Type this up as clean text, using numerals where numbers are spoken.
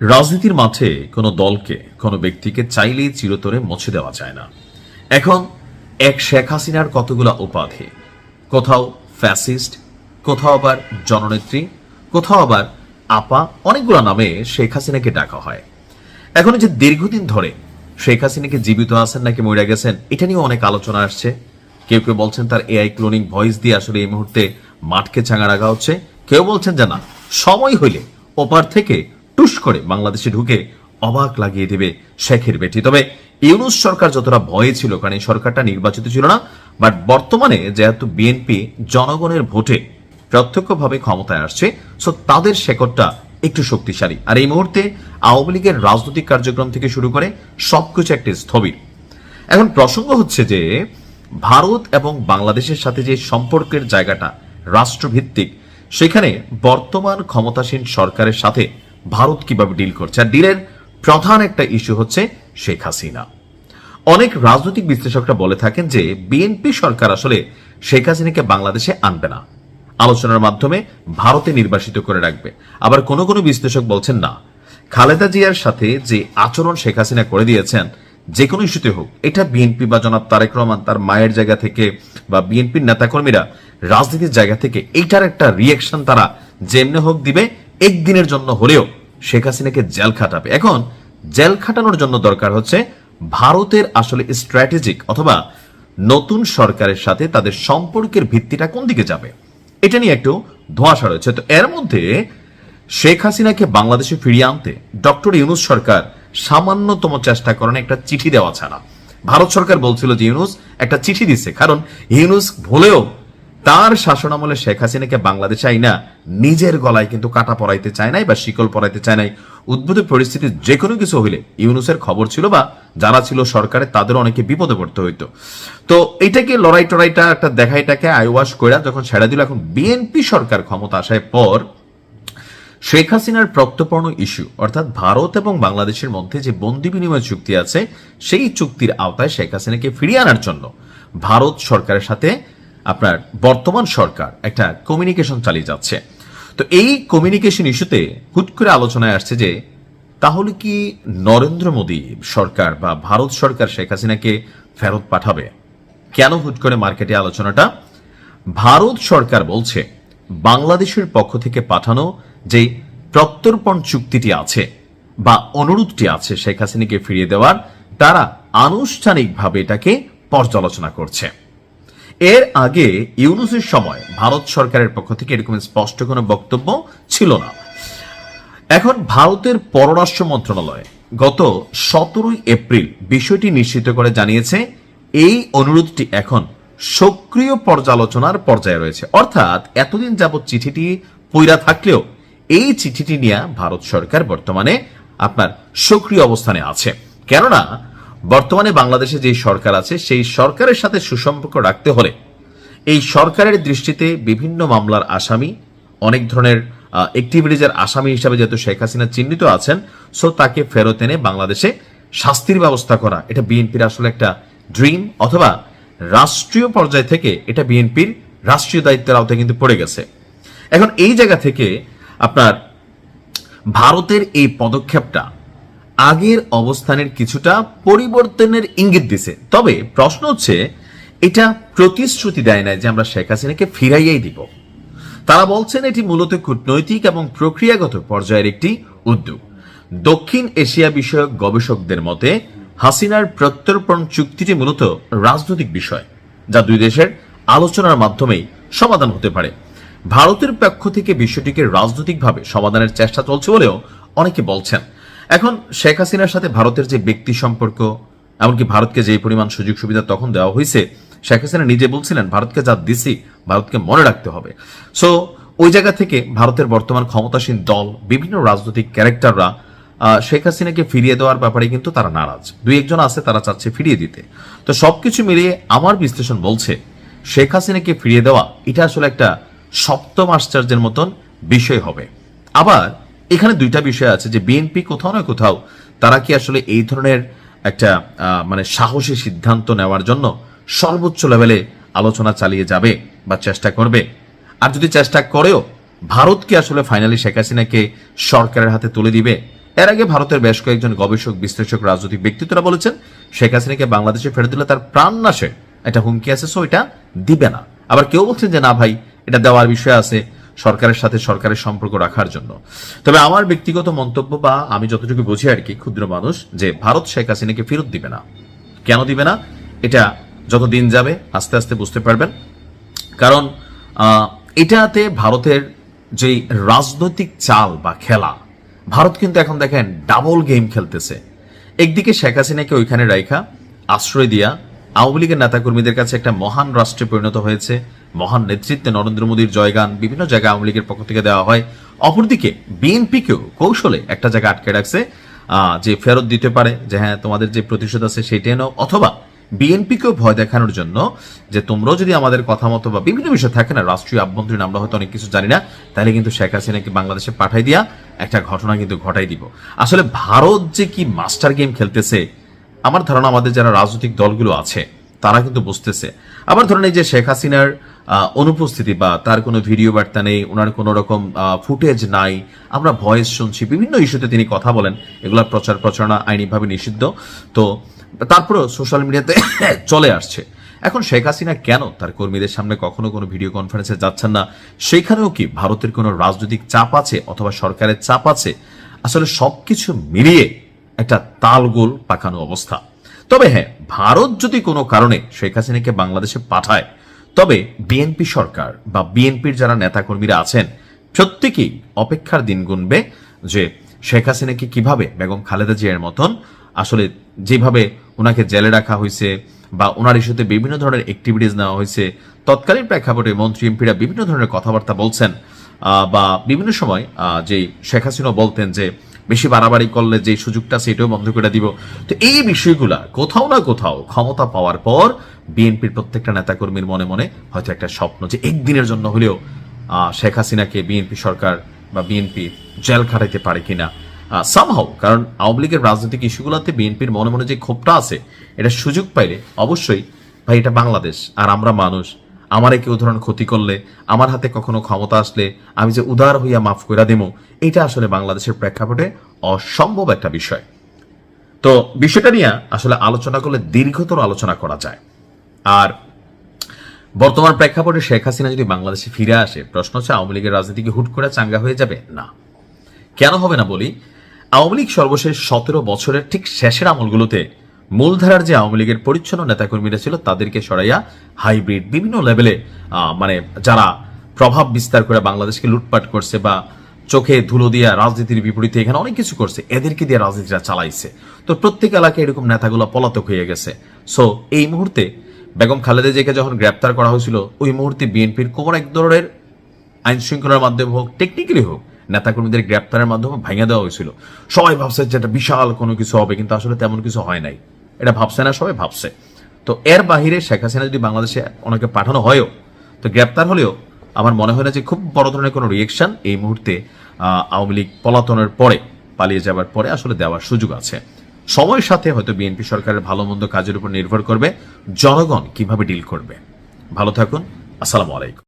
রাজনীতির মাঠে কোনো দলকে কোনো ব্যক্তিকে চাইলেই চিরতরে মুছে দেওয়া যায় না। এখন এক শেখ হাসিনার কতগুলা উপাধি, কোথাও ফ্যাসিস্ট, কোথাও আবার জননেত্রী, কোথাও আবার আপা, অনেকগুলো নামে শেখ হাসিনাকে ডাকা হয়। এখন যে দীর্ঘদিন ধরে শেখ হাসিনাকে জীবিত আছেন নাকি মরে গেছেন, এটা নিয়ে অনেক আলোচনা আসছে। কেউ কেউ বলছেন তার এআই ক্লোনিং ভয়েস দিয়ে আসলে এই মুহূর্তে মাঠকে চাঙা রাখা হচ্ছে। কেউ বলছেন যে না, সময় হইলে ওপার থেকে টুস করে বাংলাদেশে ঢুকে অবাক লাগিয়ে দেবে শেখের বেটি। তবে ইউনূস সরকার যতটা ভয়ে ছিল, কারণ এই সরকারটা নির্বাচিত ছিল না, বাট বর্তমানে যেহেতু বিএনপি জনগণের ভোটে প্রত্যক্ষভাবে ক্ষমতায় আসছে, সো তাদের শেকড়টা একটু শক্তিশালী। আর এই মুহূর্তে আওয়ামী লীগের রাজনৈতিক কার্যক্রম থেকে শুরু করে সবকিছু একটি স্থবির। এখন প্রসঙ্গ হচ্ছে যে ভারত এবং বাংলাদেশের সাথে যে সম্পর্কের জায়গাটা রাষ্ট্রভিত্তিক, সেখানে বর্তমান ক্ষমতাসীন সরকারের সাথে ভারত কিভাবে ডিল করছে। আর ডিলের প্রধান একটা ইস্যু হচ্ছে শেখ হাসিনা। অনেক রাজনৈতিক বিশ্লেষকরা বলে থাকেন যে বিএনপি সরকার আসলে শেখ হাসিনাকে বাংলাদেশে আনবে না, আলোচনার মাধ্যমে ভারতে নির্বাসিত করে রাখবে। আবার কোনো কোনো বিশ্লেষক বলছেন না, খালেদা জিয়ার সাথে যে আচরণ শেখ হাসিনা করে দিয়েছেন, যে কোনো ইস্যুতে হোক, এটা বিএনপি বা জনাব তারেক রহমান তার মায়ের জায়গা থেকে বা বিএনপির নেতাকর্মীরা রাজনীতির জায়গা থেকে এইটার একটা রিয়েকশন তারা যেমনে হোক দিবে, একদিনের জন্য হলেও শেখ হাসিনাকে জেল খাটাবে। এখন জেল খাটানোর জন্য দরকার হচ্ছে ভারতের আসলে স্ট্র্যাটেজিক অথবা নতুন সরকারের সাথে তাদের সম্পর্কের ভিত্তিটা কোন দিকে যাবে, এটা নিয়ে একটু ধোঁয়াশা রয়েছে। তো এর মধ্যে শেখ হাসিনাকে বাংলাদেশে ফিরিয়ে আনতে ডক্টর ইউনূস সরকার সামান্যতম চেষ্টা করেন একটা চিঠি দেওয়া ছাড়া। ভারত সরকার বলছিল যে ইউনূস একটা চিঠি দিচ্ছে, কারণ ইউনূস ভুলেও তার শাসনামলে শেখ হাসিনাকে বাংলাদেশে আইনা নিজের গলায় কিন্তু কাটা পরাইতে চায় নাই বা শিকল পরাইতে চায় নাই। উদ্ভূত পরিস্থিতি যে কোনো কিছু হইলে ইউনূসের খবর ছিল বা যারা ছিল সরকারে তাদের অনেকে বিপদে পড়তে হইতো। তো এটাকে লড়াই টড়াইটা একটা দেখাইটাকে আইওয়াশ করে যখন ছেড়ে দিল, এখন বিএনপি সরকার ক্ষমতা আসার পর শেখ হাসিনার প্রত্যর্পণ ইস্যু অর্থাৎ ভারত এবং বাংলাদেশের মধ্যে যে বন্দি বিনিময় চুক্তি আছে, সেই চুক্তির আওতায় শেখ হাসিনাকে ফিরিয়ে আনার জন্য ভারত সরকারের সাথে আপনার বর্তমান সরকার একটা কমিউনিকেশন চালিয়ে যাচ্ছে। তো এই কমিউনিকেশন ইস্যুতে হুট করে আলোচনায় আসছে যে তাহলে কি নরেন্দ্র মোদী সরকার বা ভারত সরকার শেখ হাসিনাকে ফেরত পাঠাবে? কেন হুট করে মার্কেটে আলোচনাটা? ভারত সরকার বলছে বাংলাদেশের পক্ষ থেকে পাঠানো যে প্রত্যর্পণ চুক্তিটি আছে বা অনুরোধটি আছে শেখ হাসিনাকে ফিরিয়ে দেওয়ার, তারা আনুষ্ঠানিকভাবে এটাকে পর্যালোচনা করছে। এর আগে ইউনূসের সময় ভারত সরকারের পক্ষ থেকে এরকম স্পষ্ট কোনো বক্তব্য ছিল না। এখন ভারতের পররাষ্ট্র মন্ত্রণালয় গত 17 এপ্রিল বিষয়টি নিশ্চিত করে জানিয়েছে এই অনুরোধটি এখন সক্রিয় পর্যালোচনার পর্যায়ে রয়েছে। অর্থাৎ এতদিন যাবৎ চিঠিটি পইরা থাকলেও এই চিঠিটি নিয়ে ভারত সরকার বর্তমানে আপনার সক্রিয় অবস্থানে আছে। কেননা বর্তমানে বাংলাদেশে যে সরকার আছে, সেই সরকারের সাথে সুসম্পর্ক রাখতে হলে এই সরকারের দৃষ্টিতে বিভিন্ন মামলার আসামি, অনেক ধরনের অ্যাক্টিভিটিজের আসামি হিসাবে যেহেতু শেখ হাসিনা চিহ্নিত আছেন, সো তাকে ফেরত এনে বাংলাদেশে শাস্তির ব্যবস্থা করা, এটা বিএনপির আসলে একটা ড্রিম, অথবা রাষ্ট্রীয় পর্যায় থেকে এটা বিএনপির রাষ্ট্রীয় দায়িত্বের আওতায় কিন্তু পড়ে গেছে। এখন এই জায়গা থেকে আপনার ভারতের এই পদক্ষেপটা আগের অবস্থানের কিছুটা পরিবর্তনের ইঙ্গিত দিছে। তবে প্রশ্ন হচ্ছে, এটা প্রতিশ্রুতি দেয় না যে আমরা শেখ হাসিনাকে ফিরাইয়াই দিব। তারা বলছেন এটি মূলত কূটনৈতিক এবং প্রক্রিয়াগত পর্যায়ের একটি উদ্যোগ। দক্ষিণ এশিয়া বিষয়ক গবেষকদের মতে হাসিনার প্রত্যর্পণ চুক্তিটি মূলত রাজনৈতিক বিষয়, যা দুই দেশের আলোচনার মাধ্যমেই সমাধান হতে পারে। ভারতের পক্ষ থেকে বিষয়টিকে রাজনৈতিকভাবে সমাধানের চেষ্টা চলছে বলেও অনেকে বলছেন। এখন শেখ হাসিনার সাথে ভারতের যে ব্যক্তি সম্পর্ক, এমনকি ভারতকে যে পরিমাণ সুযোগ সুবিধা তখন দেওয়া হয়েছে, শেখ হাসিনা নিজে বলছিলেন ভারতকে যা দিছি ভারতকে মনে রাখতে হবে। সো ওই জায়গা থেকে ভারতের বর্তমান ক্ষমতাসীন দল, বিভিন্ন রাজনৈতিক ক্যারেক্টাররা শেখ হাসিনাকে ফিরিয়ে দেওয়ার ব্যাপারে কিন্তু তারা নারাজ। দুই একজন আছে তারা চাচ্ছে ফিরিয়ে দিতে। তো সবকিছু মিলিয়ে আমার বিশ্লেষণ বলছে শেখ হাসিনাকে ফিরিয়ে দেওয়া এটা আসলে একটা সপ্তম আশ্চর্যের মতন বিষয় হবে। আবার এখানে দুইটা বিষয় আছে যে বিএনপি কোথাও না কোথাও তারা কি আসলে এই ধরনের একটা মানে সাহসী সিদ্ধান্ত নেওয়ার জন্য সর্বোচ্চ লেভেলে আলোচনা চালিয়ে যাবে বা চেষ্টা করবে। আর যদি চেষ্টা করেও ভারত কি আসলে ফাইনালি শেখ হাসিনাকে সরকারের হাতে তুলে দিবে, এর আগে ভারতের বেশ কয়েকজন গবেষক, বিশ্লেষক, রাজনৈতিক ব্যক্তিত্বরা বলেছেন শেখ হাসিনাকে বাংলাদেশে ফেরত দিলে তার প্রাণ নাশের একটা হুমকি আছে, সো এটা দিবে না। আবার কেউ বলছেন যে না ভাই, এটা দেওয়ার বিষয় আছে সরকারের সাথে সরকারের সম্পর্ক রাখার জন্য। তবে আমার ব্যক্তিগত মন্তব্য বা আমি যতটুকু বুঝি আর কি, ক্ষুদ্র মানুষ, যে ভারত শেখ হাসিনাকে ফেরত দিবে না। কেন দিবে না এটা যত দিন যাবে আস্তে আস্তে বুঝতে পারবেন। কারণ এটাতে ভারতের যে রাজনৈতিক চাল বা খেলা, ভারত কিন্তু এখন দেখেন ডাবল গেম খেলতেছে। একদিকে শেখ হাসিনাকে ওইখানে রাইখা আশ্রয় দিয়া আওয়ামী লীগের নেতাকর্মীদের কাছে একটা মহান রাষ্ট্রে পরিণত হয়েছে, মহান নেতৃত্বে নরেন্দ্র মোদীর জয়গান বিভিন্ন জায়গায় আওয়ামী লীগের পক্ষ থেকে দেওয়া হয়। অপরদিকে বিএনপিকেও কৌশলে একটা জায়গায় আটকে রাখছে, যে ফেরত দিতে পারে, যে হ্যাঁ তোমাদের যে প্রতিশোধ আছে সেটাই নাও, অথবা বিএনপিকেও ভয় দেখানোর জন্য যে তোমরাও যদি আমাদের কথা মতো বা বিভিন্ন বিষয় থাকে না, রাষ্ট্রীয় আভ্যন্তরীণ আমরা হয়তো অনেক কিছু জানি না, তাহলে কিন্তু শেখ হাসিনাকে বাংলাদেশে পাঠাই দিয়া একটা ঘটনা কিন্তু ঘটাই দিব। আসলে ভারত যে কি মাস্টার গেম খেলতেছে, আমার ধারণা আমাদের যারা রাজনৈতিক দলগুলো আছে তারা কিন্তু বুঝতেছে। আবার ধরেন এই যে শেখ হাসিনার অনুপস্থিতি বা তার কোনো ভিডিও বার্তা নেই, ওনার কোনো রকম ফুটেজ নাই, আমরা ভয়েস শুনছি, বিভিন্ন ইস্যুতে তিনি কথা বলেন, এগুলোর প্রচার প্রচারণা আইনিভাবে নিষিদ্ধ, তো তারপরেও সোশ্যাল মিডিয়াতে চলে আসছে। এখন শেখ হাসিনা কেন তার কর্মীদের সামনে কখনো কোনো ভিডিও কনফারেন্সে যাচ্ছেন না? সেখানেও কি ভারতের কোনো রাজনৈতিক চাপ আছে অথবা সরকারের চাপ আছে? আসলে সবকিছু মিলিয়ে একটা তালগোল পাকানো অবস্থা। তবে হ্যাঁ, ভারত যদি কোনো কারণে শেখ হাসিনাকে বাংলাদেশে পাঠায়, তবে বিএনপি সরকার বা বিএনপির যারা নেতাকর্মীরা আছেন প্রত্যেকেই অপেক্ষার দিন গুনবে যে শেখ হাসিনাকে কিভাবে বেগম খালেদা জিয়ার মতন আসলে যেভাবে ওনাকে জেলে রাখা হয়েছে বা ওনার ইস্যুতে বিভিন্ন ধরনের অ্যাক্টিভিটিস নেওয়া হয়েছে, তৎকালীন প্রেক্ষাপটে মন্ত্রী এমপিরা বিভিন্ন ধরনের কথাবার্তা বলছেন, বা বিভিন্ন সময় যে শেখ হাসিনা বলতেন যে বেশি বাড়াবাড়ি করলে যে সুযোগটা সেটাও বন্ধ করে দিব। তো এই বিষয়গুলা কোথাও না কোথাও ক্ষমতা পাওয়ার পর বিএনপির প্রত্যেকটা নেতাকর্মীর মনে মনে হয়তো একটা স্বপ্ন যে একদিনের জন্য হলেও শেখ হাসিনাকে বিএনপি সরকার বা বিএনপি জেল খাটাইতে পারে কিনা সামহাও। কারণ আওয়ামী লীগের রাজনৈতিক ইস্যুগুলোতে বিএনপির মনে মনে যে ক্ষোভটা আছে, এটা সুযোগ পাইলে অবশ্যই ভাই এটা বাংলাদেশ আর আমরা মানুষ, আমারে কেউ ধরনের ক্ষতি করলে, আমার হাতে কখনো ক্ষমতা আসলে আমি যে উদার হইয়া মাফ করে দেব, এটা আসলে বাংলাদেশের প্রেক্ষাপটে অসম্ভব একটা বিষয়। তো বিষয়টা নিয়ে আসলে আলোচনা করলে দীর্ঘতর আলোচনা করা যায়। আর বর্তমান প্রেক্ষাপটে শেখ হাসিনা যদি বাংলাদেশে ফিরে আসে, প্রশ্ন হচ্ছে আওয়ামী লীগের রাজনীতি কি হুট করে চাঙ্গা হয়ে যাবে? না, কেন হবে না বলি। আওয়ামী লীগ সর্বশেষ 17 বছরের ঠিক শেষের আমলগুলোতে মূলধারার যে আওয়ামী লীগের পরিচ্ছন্ন নেতাকর্মীরা ছিল তাদেরকে সরাইয়া হাইব্রিড বিভিন্ন লেভেলে মানে যারা প্রভাব বিস্তার করে বাংলাদেশকে লুটপাট করছে বা চোখে ধুলো দিয়া রাজনীতির বিপরীতে এখানে অনেক কিছু করছে, এদেরকে দিয়ে রাজনীতিটা চালাইছে। তো প্রত্যেক এলাকায় এরকম নেতাগুলো পলাতক হয়ে গেছে। সো এই মুহূর্তে বেগম খালেদা জিয়াকে যখন গ্রেপ্তার করা হয়েছিল, ওই মুহূর্তে বিএনপির কোন এক ধরনের আইন শৃঙ্খলার মাধ্যমে হোক, টেকনিক্যালি হোক, নেতাকর্মীদের গ্রেপ্তারের মাধ্যমে ভেঙে দেওয়া হয়েছিল। সবাই ভাবছে যে এটা বিশাল কোনো কিছু হবে, কিন্তু আসলে তেমন কিছু হয় নাই। এটা ভাবছে না, সবাই ভাবছে। তো এর বাহিরে শেখ হাসিনা যদি বাংলাদেশে ওনাকে পাঠানো হয়ও, তো গ্রেপ্তার হলেও আমার মনে হয় না যে খুব বড় ধরনের কোনো রিয়েকশন এই মুহূর্তে আওয়ামী লীগ পলাতনের পরে, পালিয়ে যাবার পরে আসলে দেওয়ার সুযোগ আছে। সময়ের সাথে হয়তো বিএনপি সরকারের ভালো মন্দ কাজের উপর নির্ভর করবে জনগণ কিভাবে ডিল করবে। ভালো থাকুন, আসসালামু আলাইকুম।